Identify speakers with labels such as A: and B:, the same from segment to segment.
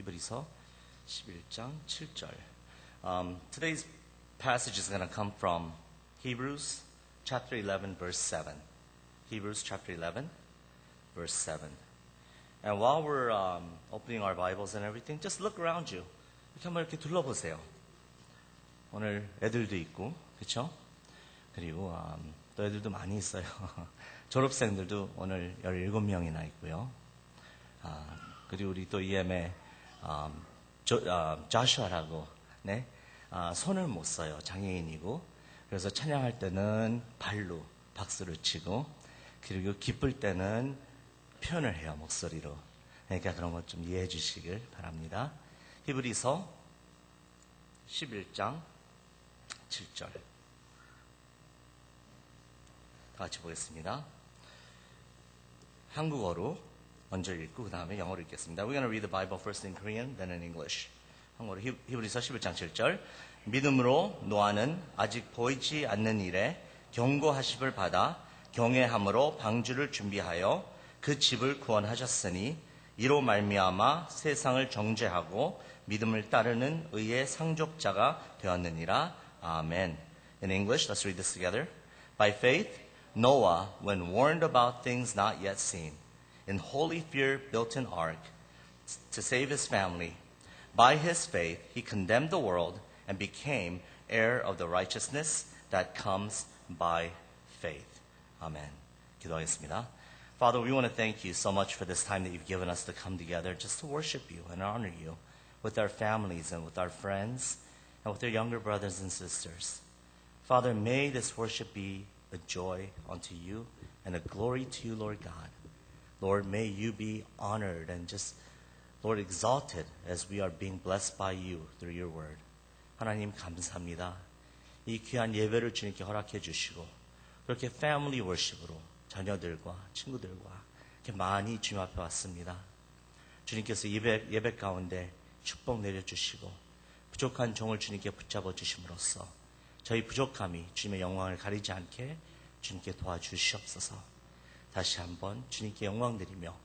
A: 히브리서 11장 7절. Today's passage is going to come from Hebrews chapter 11, verse 7. Hebrews chapter 11, verse 7. And while we're opening our Bibles and everything, just look around you. 이렇게 한번 이렇게 둘러보세요. 오늘 애들도 있고, 그렇죠? 그리고 또 애들도 많이 있어요. 졸업생들도 오늘 17명이나 있고요. 그리고 우리 또 EM에 조슈아라고 네? 손을 못 써요. 장애인이고. 그래서 찬양할 때는 발로 박수를 치고, 그리고 기쁠 때는 표현을 해요. 목소리로. 그러니까 그런 것 좀 이해해 주시길 바랍니다. 히브리서 11장 7절. 다 같이 보겠습니다. 한국어로 먼저 읽고 그 다음에 영어로 읽겠습니다. We're going to read the Bible first in Korean, then in English. 한국어로 히브리서 11장 7절. 믿음으로 노아는 아직 보이지 않는 일에 경고하심을 받아 경외함으로 방주를 준비하여 그 집을 구원하셨으니 이로 말미암아 세상을 정죄하고 믿음을 따르는 의의 상족자가 되었느니라. 아멘. In English, let's read this together. By faith, Noah, when warned about things not yet seen, in holy fear built an ark to save his family. By his faith, he condemned the world and became heir of the righteousness that comes by faith. Amen. 기도하겠습니다. Father, we want to thank you so much for this time that you've given us to come together just to worship you and honor you with our families and with our friends and with our younger brothers and sisters. Father, may this worship be a joy unto you and a glory to you, Lord God. Lord, may you be honored and just, Lord, exalted as we are being blessed by you through your word. 하나님 감사합니다. 이 귀한 예배를 주님께 허락해 주시고 그렇게 패밀리 워십으로 자녀들과 친구들과 이렇게 많이 주님 앞에 왔습니다. 주님께서 예배 가운데 축복 내려주시고 부족한 종을 주님께 붙잡아 주심으로써 저희 부족함이 주님의 영광을 가리지 않게 주님께 도와주시옵소서. 다시 한번 주님께 영광 드리며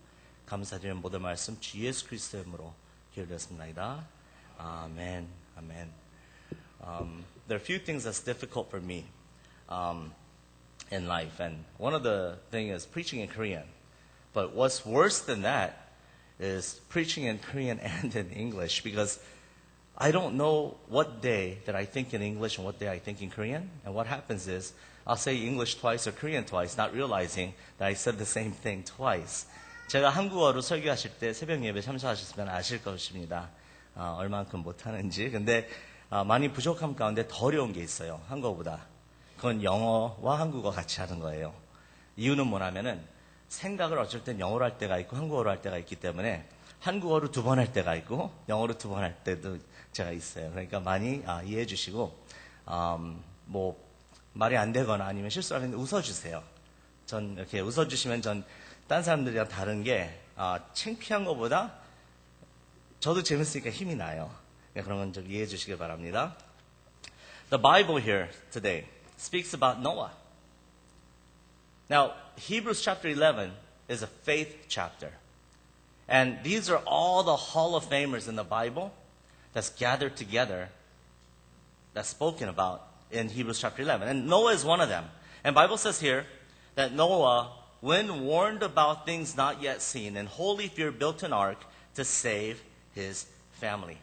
A: 감사드리는 모든 말씀 주 예수 그리스도의 이름으로 기도드렸습니다. 아멘. 아멘. There are a few things that's difficult for me in life, and one of the things is preaching in Korean. But what's worse than that is preaching in Korean and in English, because I don't know what day that I think in English and what day I think in Korean. And what happens is I'll say English twice or Korean twice, not realizing that I said the same thing twice. 제가 한국어로 설교하실 때 새벽 예배 참석하셨으면 아실 것입니다. 얼만큼 못하는지. 근데 많이 부족함 가운데 더 어려운 게 있어요. 한국어보다. 그건 영어와 한국어 같이 하는 거예요. 이유는 뭐냐면은 생각을 어쩔 땐 영어로 할 때가 있고 한국어로 할 때가 있기 때문에 한국어로 2번 할 때가 있고 영어로 2번 할 때도 제가 있어요. 그러니까 많이 이해해 주시고 뭐 말이 안 되거나 아니면 실수하면 웃어주세요. 전 이렇게 웃어주시면 전 딴 사람들이랑 다른 게 창피한 것보다 저도 재밌으니까 힘이 나요. 그런 건 좀 이해해 주시길 바랍니다. The Bible here today speaks about Noah. Now, Hebrews chapter 11 is a faith chapter. And these are all the Hall of Famers in the Bible that's gathered together, that's spoken about in Hebrews chapter 11. And Noah is one of them. And the Bible says here that Noah, when warned about things not yet seen, in holy fear built an ark to save his family.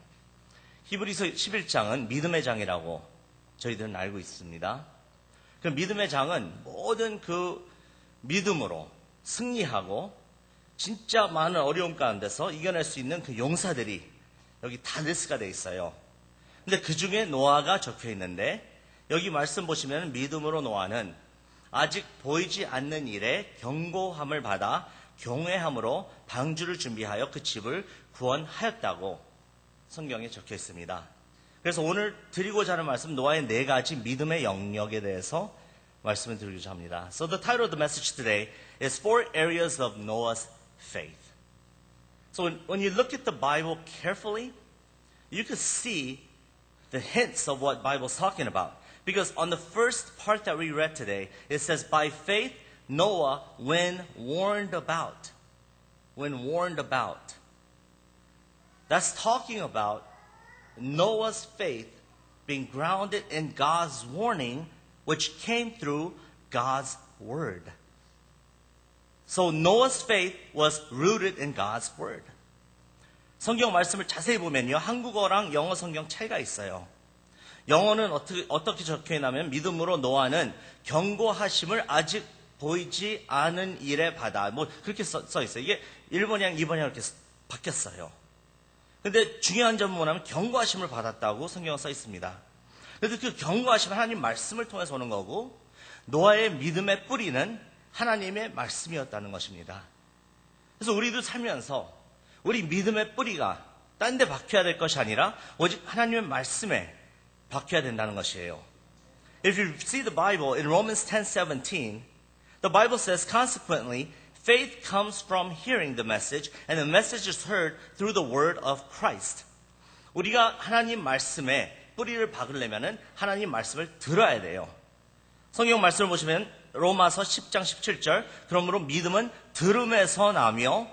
A: 히브리서 11장은 믿음의 장이라고 저희들은 알고 있습니다. 그 믿음의 장은 모든 그 믿음으로 승리하고 진짜 많은 어려움 가운데서 이겨낼 수 있는 그 용사들이 여기 다 리스트가 되어 있어요. 근데 그 중에 노아가 적혀 있는데 여기 말씀 보시면 믿음으로 노아는 아직 보이지 않는 일에 경고함을 받아 경외함으로 방주를 준비하여 그 집을 구원하였다고 성경에 적혀 있습니다. 그래서 오늘 드리고자 하는 말씀 노아의 4가지 믿음의 영역에 대해서 말씀을 드리고자 합니다. So the title of the message today is 4 areas of Noah's faith. So when you look at the Bible carefully, you can see the hints of what the Bible is talking about. Because on the first part that we read today, it says, by faith, Noah, when warned about. When warned about. That's talking about Noah's faith being grounded in God's warning, which came through God's word. So Noah's faith was rooted in God's word. 성경 말씀을 자세히 보면요, 한국어랑 영어 성경 차이가 있어요. 영어는 어떻게 적혀 있냐면 믿음으로 노아는 경고하심을 아직 보이지 않은 일에 받아. 뭐 그렇게 써 있어요. 이게 1번이랑 2번이랑 이렇게 바뀌었어요. 근데 중요한 점은 뭐냐면 경고하심을 받았다고 성경에 써 있습니다. 그래서 그 경고하심은 하나님 말씀을 통해서 오는 거고 노아의 믿음의 뿌리는 하나님의 말씀이었다는 것입니다. 그래서 우리도 살면서 우리 믿음의 뿌리가 딴 데 박혀야 될 것이 아니라 오직 하나님의 말씀에 박혀야 된다는 것이에요. If you see the Bible in Romans 10:17, the Bible says, consequently, faith comes from hearing the message, and the message is heard through the word of Christ. 우리가 하나님 말씀에 뿌리를 박으려면 하나님 말씀을 들어야 돼요. 성경 말씀을 보시면 로마서 10장 17절, 그러므로 믿음은 들음에서 나며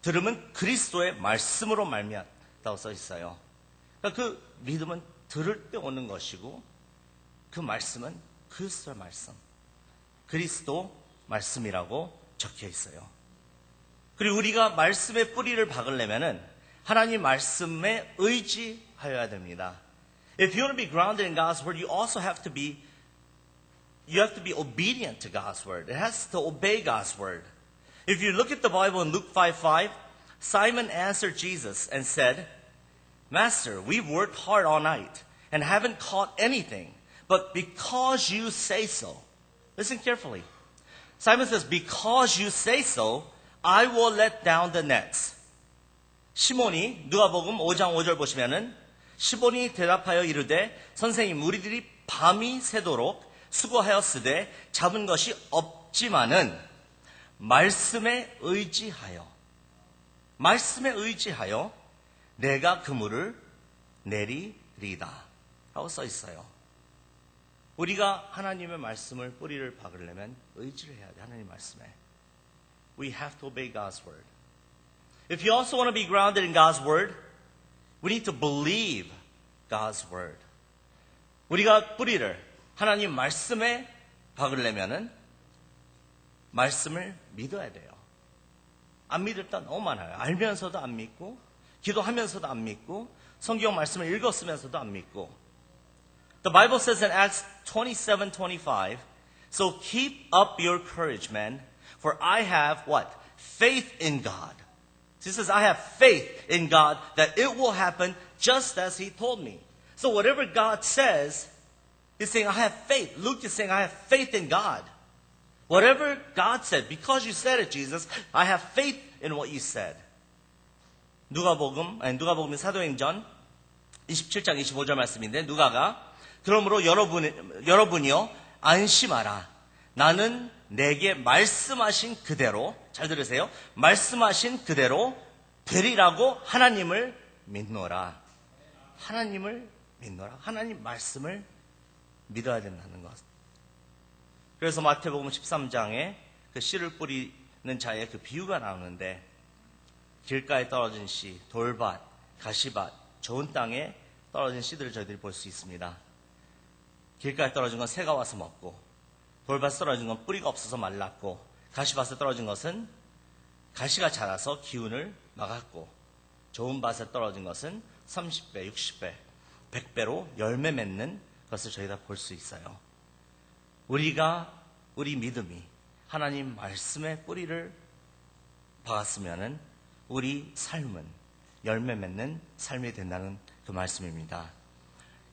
A: 들음은 그리스도의 말씀으로 말미암다고 써 있어요. 그러니까 그 믿음은 들을 때 오는 것이고 그 말씀은 그리스도의 말씀, 그리스도 말씀이라고 적혀 있어요. 그리고 우리가 말씀의 뿌리를 박으려면 하나님 말씀에 의지하여야 됩니다. If you want to be grounded in God's word, you also have to be obedient to God's word. It has to obey God's word. If you look at the Bible in Luke 5:5, Simon answered Jesus and said, Master, we've worked hard all night and haven't caught anything, but because you say so. Listen carefully. Simon says, because you say so, I will let down the nets. 시몬이 누가복음 5장 5절 보시면은 시몬이 대답하여 이르되 선생님 우리들이 밤이 새도록 수고하였으되 잡은 것이 없지만은 말씀에 의지하여 내가 그물을 내리리다 라고 써 있어요. 우리가 하나님의 말씀을 뿌리를 박으려면 의지를 해야 돼. 하나님 말씀에. We have to obey God's word. If you also want to be grounded in God's word, we need to believe God's word. 우리가 뿌리를 하나님 말씀에 박으려면은 말씀을 믿어야 돼요. 안 믿을 때 너무 많아요. 알면서도 안 믿고, 기도하면서도 안 믿고, 성경 말씀을 읽었으면서도 안 믿고. The Bible says in Acts 27:25, so keep up your courage, men, for I have what? Faith in God. He says, I have faith in God that it will happen just as He told me. So whatever God says, He's saying, I have faith. Luke is saying, I have faith in God. Whatever God said, because you said it, Jesus, I have faith in what you said. 누가복음이 사도행전 27장 25절 말씀인데 누가가 그러므로 여러분이요 안심하라. 나는 내게 말씀하신 그대로 잘 들으세요. 말씀하신 그대로 되리라고 하나님을 믿노라. 하나님을 믿노라. 하나님 말씀을 믿어야 된다는 것. 그래서 마태복음 13장에 그 씨를 뿌리는 자의 그 비유가 나오는데 길가에 떨어진 씨, 돌밭, 가시밭, 좋은 땅에 떨어진 씨들을 저희들이 볼 수 있습니다. 길가에 떨어진 건 새가 와서 먹고 돌밭에 떨어진 건 뿌리가 없어서 말랐고 가시밭에 떨어진 것은 가시가 자라서 기운을 막았고 좋은 밭에 떨어진 것은 30배, 60배, 100배로 열매 맺는 것을 저희가 볼 수 있어요. 우리 믿음이 하나님 말씀의 뿌리를 박았으면은 우리 삶은 열매 맺는 삶이 된다는 그 말씀입니다.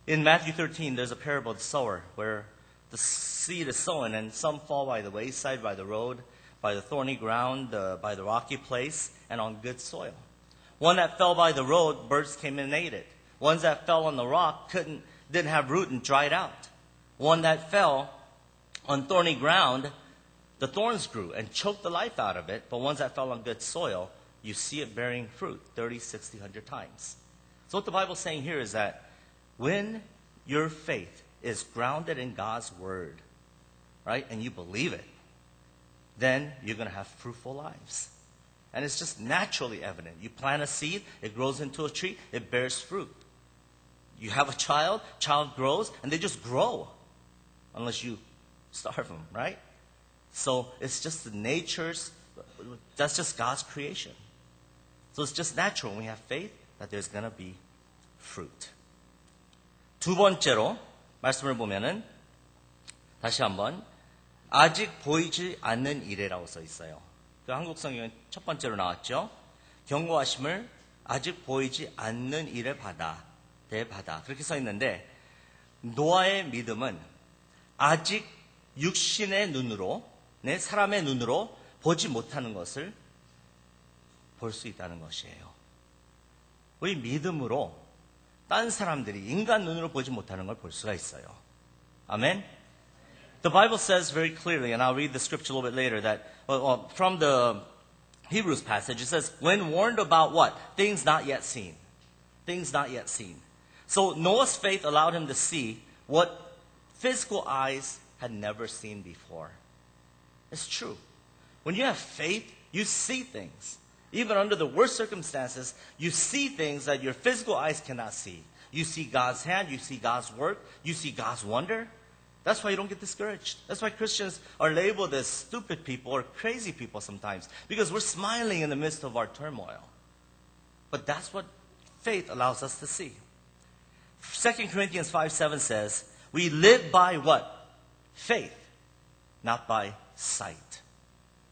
A: In Matthew 13, there's a parable of the sower where the seed is sown and some fall by the wayside, by the road, by the thorny ground, by the rocky place, and on good soil. One that fell by the road, birds came and ate it. Ones that fell on the rock didn't have root and dried out. One that fell on thorny ground, the thorns grew and choked the life out of it. But ones that fell on good soil, you see it bearing fruit 30, 60, 100 times. So what the Bible's saying here is that when your faith is grounded in God's word, right, and you believe it, then you're going to have fruitful lives. And it's just naturally evident. You plant a seed, it grows into a tree, it bears fruit. You have a child grows, and they just grow. Unless you starve them, right? So it's just that's just God's creation. So it's just natural when we have faith that there's going to be fruit. 두 번째로 말씀을 보면은 다시 한번 아직 보이지 않는 일이라고 써 있어요. 그 한국 성경은 첫 번째로 나왔죠. 경고하심을 아직 보이지 않는 일에 대받아 그렇게 써 있는데 노아의 믿음은 아직 육신의 눈으로 사람의 눈으로 보지 못하는 것을 볼 수 있다는 것이에요. 우리 믿음으로 딴 사람들이 인간 눈으로 보지 못하는 걸 볼 수가 있어요. 아멘. The Bible says very clearly, and I'll read the scripture a little bit later, that from the Hebrews passage, it says, when warned about what? Things not yet seen. Things not yet seen. So Noah's faith allowed him to see what physical eyes had never seen before. It's true. When you have faith, you see things. Even under the worst circumstances, you see things that your physical eyes cannot see. You see God's hand, you see God's work, you see God's wonder. That's why you don't get discouraged. That's why Christians are labeled as stupid people or crazy people sometimes, because we're smiling in the midst of our turmoil. But that's what faith allows us to see. 2 Corinthians 5:7 says, we live by what? Faith, not by sight.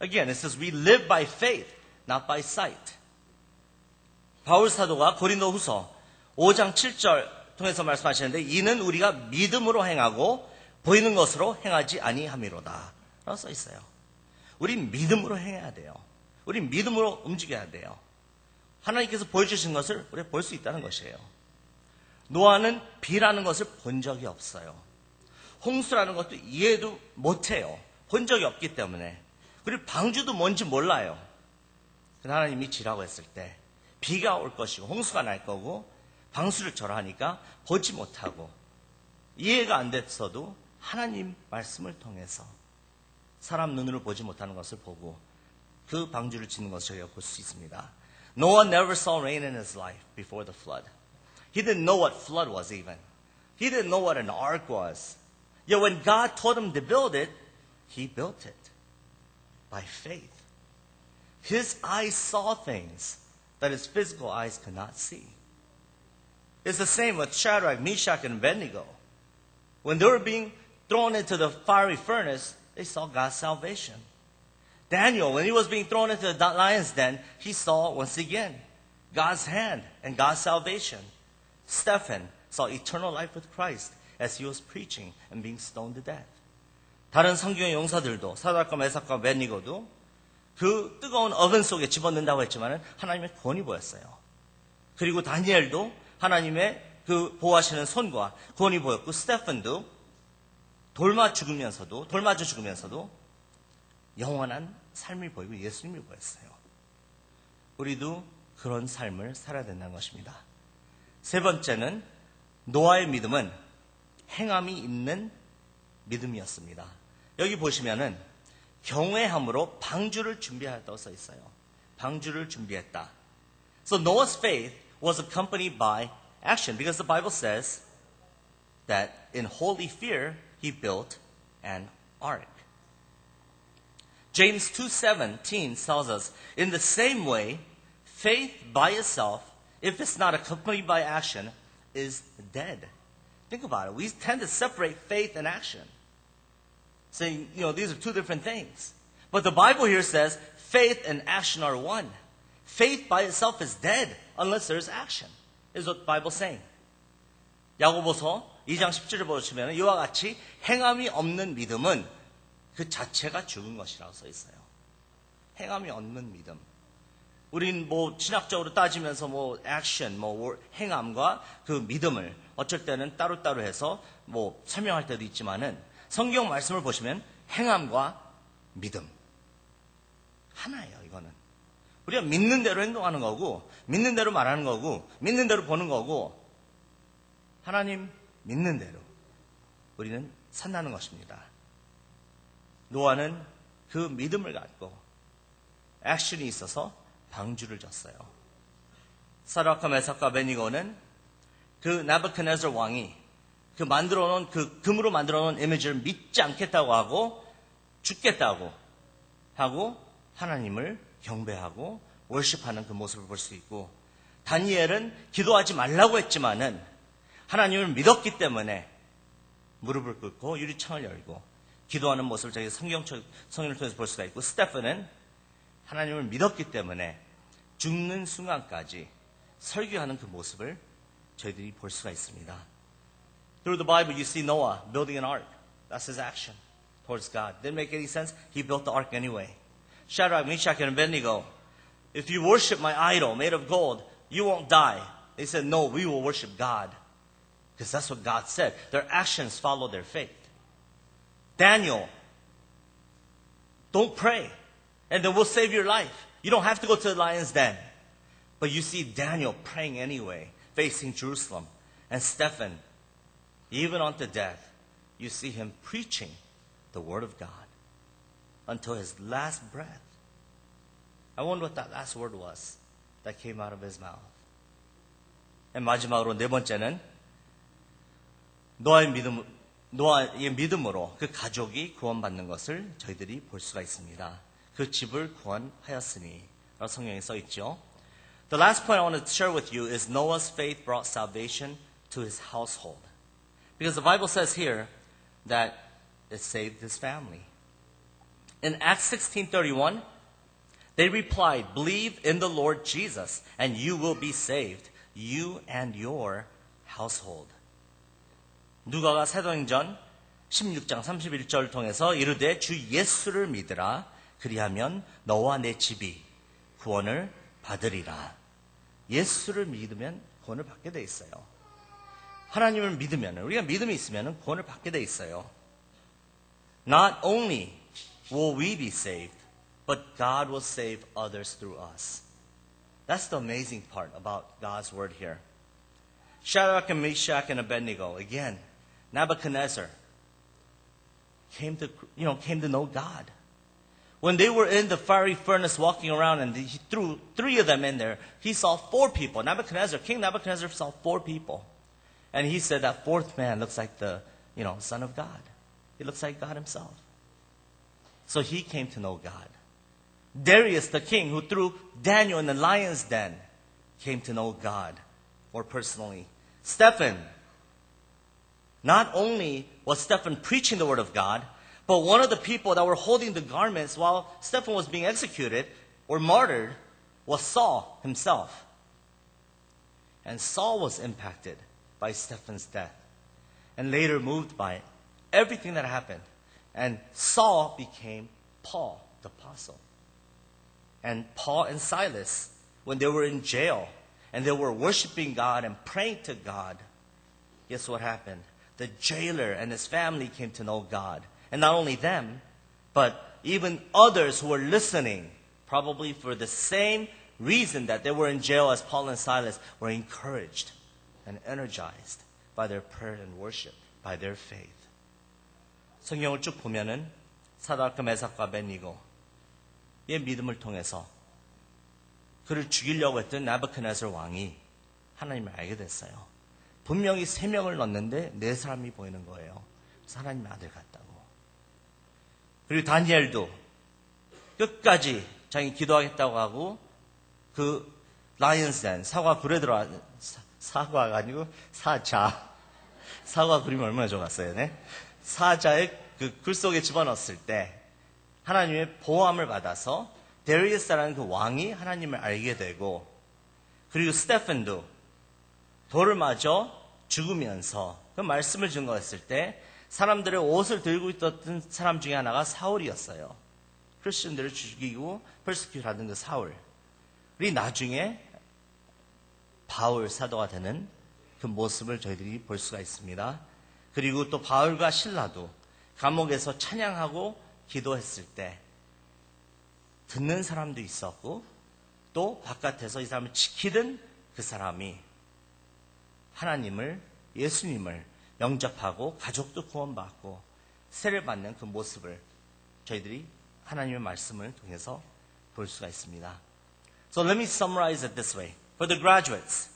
A: Again, it says we live by faith, not by sight. 바울 사도가 고린도후서 5장 7절 통해서 말씀하시는데 이는 우리가 믿음으로 행하고 보이는 것으로 행하지 아니함이로다 라고 써 있어요. 우린 믿음으로 행해야 돼요. 우린 믿음으로 움직여야 돼요. 하나님께서 보여주신 것을 우리가 볼 수 있다는 것이에요. 노아는 비라는 것을 본 적이 없어요. 홍수라는 것도 이해도 못해요. 본 적이 없기 때문에. 그리고 방주도 뭔지 몰라요. 하나님이 지라고 했을 때 비가 올 것이고 홍수가 날 거고 방수를 절하니까 보지 못하고 이해가 안 됐어도 하나님 말씀을 통해서 사람 눈으로 보지 못하는 것을 보고 그 방주를 짓는 것을 저희가 볼 수 있습니다. Noah never saw rain in his life before the flood. He didn't know what flood was even. He didn't know what an ark was. Yet when God told him to build it, he built it by faith. His eyes saw things that his physical eyes could not see. It's the same with Shadrach, Meshach, and Abednego. When they were being thrown into the fiery furnace, they saw God's salvation. Daniel, when he was being thrown into the lion's den, he saw once again God's hand and God's salvation. Stephen saw eternal life with Christ as he was preaching and being stoned to death. 다른 성경의 용사들도 사드락과 메삭과 아벳니고도 그 뜨거운 어분 속에 집어넣는다고 했지만 하나님의 구원이 보였어요. 그리고 다니엘도 하나님의 그 보호하시는 손과 구원이 보였고 스테fan도 돌맞아 죽으면서도 영원한 삶이 보이고 예수님이 보였어요. 우리도 그런 삶을 살아야 된다는 것입니다. 세 번째는 노아의 믿음은 행함이 있는 믿음이었습니다. 여기 보시면은 경외함으로 방주를 준비하였다고 써 있어요. 방주를 준비했다. So Noah's faith was accompanied by action because the Bible says that in holy fear he built an ark. James 2:17 tells us, in the same way, faith by itself, if it's not accompanied by action, is dead. Think about it. We tend to separate faith and action, saying, these are two different things. But the Bible here says faith and action are one. Faith by itself is dead unless there is action, is what the Bible is saying. 야고보서 2장 17절 보시면 이와 같이 행함이 없는 믿음은 그 자체가 죽은 것이라고 써 있어요. 행함이 없는 믿음. 우린 신학적으로 따지면서 액션, 행함과 그 믿음을 어쩔 때는 따로따로 해서 설명할 때도 있지만은 성경 말씀을 보시면 행함과 믿음. 하나예요, 이거는. 우리가 믿는 대로 행동하는 거고, 믿는 대로 말하는 거고, 믿는 대로 보는 거고, 하나님 믿는 대로 우리는 산다는 것입니다. 노아는 그 믿음을 갖고 액션이 있어서 방주를 졌어요. 사드락과 메삭과 아벳니고는 그 나부갓네살 왕이 그 만들어놓은 그 금으로 만들어놓은 이미지를 믿지 않겠다고 하고 죽겠다고 하고 하나님을 경배하고 월십하는 그 모습을 볼 수 있고, 다니엘은 기도하지 말라고 했지만은 하나님을 믿었기 때문에 무릎을 꿇고 유리창을 열고 기도하는 모습을 저희 성경을 통해서 볼 수가 있고, 스테fan은 하나님을 믿었기 때문에 죽는 순간까지 설교하는 그 모습을 저희들이 볼 수가 있습니다. Through the Bible, you see Noah building an ark. That's his action towards God. Didn't make any sense. He built the ark anyway. Shadrach, Meshach, and Abednego, if you worship my idol made of gold, you won't die. They said, no, we will worship God. Because that's what God said. Their actions follow their faith. Daniel, don't pray, and then we'll save your life. You don't have to go to the lion's den. But you see Daniel praying anyway, facing Jerusalem. And Stephen, even unto death, you see him preaching the word of God until his last breath. I wonder what that last word was that came out of his mouth. And 마지막으로 네 번째는 노아의 믿음으로 그 가족이 구원받는 것을 저희들이 볼 수가 있습니다. 그 집을 구원하였으니 라고 성경에 써 있죠. The last point I want to share with you is Noah's faith brought salvation to his household. Because the Bible says here that it saved his family. In Acts 16:31, they replied, believe in the Lord Jesus and you will be saved, you and your household. 누가가 사도행전 16장 31절을 통해서 이르되 주 예수를 믿으라 그리하면 너와 내 집이 구원을 받으리라. 예수를 믿으면 구원을 받게 돼 있어요. 하나님을 믿으면, 우리가 믿음이 있으면 구원을 받게 돼 있어요. Not only will we be saved, but God will save others through us. That's the amazing part about God's word here. Shadrach and Meshach and Abednego, again, Nebuchadnezzar came to know God. When they were in the fiery furnace walking around and he threw 3 of them in there, he saw 4 people. King Nebuchadnezzar saw 4 people. And he said that 4th man looks like the, Son of God. He looks like God himself. So he came to know God. Darius, the king who threw Daniel in the lion's den, came to know God more personally. Stephen, not only was Stephen preaching the word of God, but one of the people that were holding the garments while Stephen was being executed or martyred was Saul himself. And Saul was impacted by Stephen's death and later moved by everything that happened. And Saul became Paul, the apostle. And Paul and Silas, when they were in jail and they were worshiping God and praying to God, guess what happened? The jailer and his family came to know God. And not only them, but even others who were listening, probably for the same reason that they were in jail as Paul and Silas, were encouraged and energized by their prayer and worship, by their faith. 성경을 쭉 보면은 사드락과 메삭과 아벳니고의 믿음을 통해서 그를 죽이려고 했던 나부갓네살 왕이 하나님을 알게 됐어요. 분명히 3명을 넣었는데 4사람이 보이는 거예요. 그래서 하나님의 아들 같다고. 그리고 다니엘도 끝까지 자기 기도하겠다고 하고 그 라이언스덴 사과 굴에 들어와 사과가 아니고 사과 그림이 얼마나 좋았어요. 네? 사자의 그 굴 속에 집어넣었을 때 하나님의 보호함을 받아서 데리우스라는 그 왕이 하나님을 알게 되고, 그리고 스테fan도 돌을 맞아 죽으면서 그 말씀을 증거했을 때 사람들의 옷을 들고 있었던 사람 중에 하나가 사울이었어요. 크리스천들을 죽이고 퍼시큐트 하던 그 사울. 우리 나중에 바울 사도가 되는 그 모습을 저희들이 볼 수가 있습니다. 그리고 또 바울과 실라도 감옥에서 찬양하고 기도했을 때 듣는 사람도 있었고, 또 바깥에서 이 사람을 지키던 그 사람이 하나님을, 예수님을 영접하고 가족도 구원받고 세례를 받는 그 모습을 저희들이 하나님의 말씀을 통해서 볼 수가 있습니다. So let me summarize it this way. For the graduates,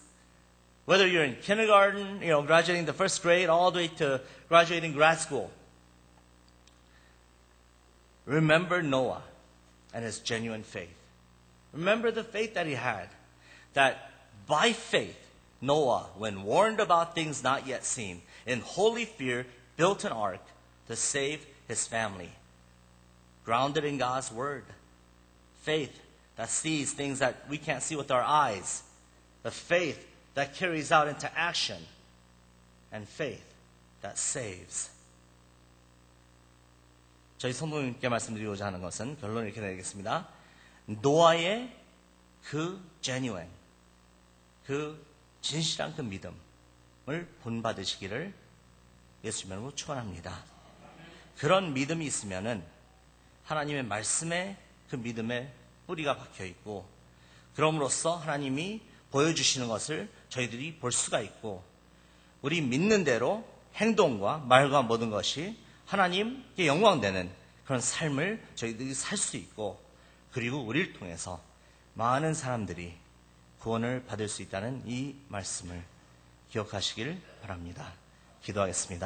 A: whether you're in kindergarten, graduating the first grade, all the way to graduating grad school, remember Noah and his genuine faith. Remember the faith that he had. That by faith, Noah, when warned about things not yet seen, in holy fear, built an ark to save his family. Grounded in God's word. Faith that sees things that we can't see with our eyes. The faith that carries out into action. And faith that saves. 저희 성도님께 말씀드리고자 하는 것은 결론을 이렇게 내리겠습니다. 노아의 그 genuine, 그 진실한 그 믿음을 본받으시기를 예수님으로 축원합니다. 그런 믿음이 있으면은 하나님의 말씀에 그 믿음의 뿌리가 박혀 있고, 그럼으로써 하나님이 보여주시는 것을 저희들이 볼 수가 있고, 우리 믿는 대로 행동과 말과 모든 것이 하나님께 영광되는 그런 삶을 저희들이 살 수 있고, 그리고 우리를 통해서 많은 사람들이 구원을 받을 수 있다는 이 말씀을 기억하시길 바랍니다. 기도하겠습니다.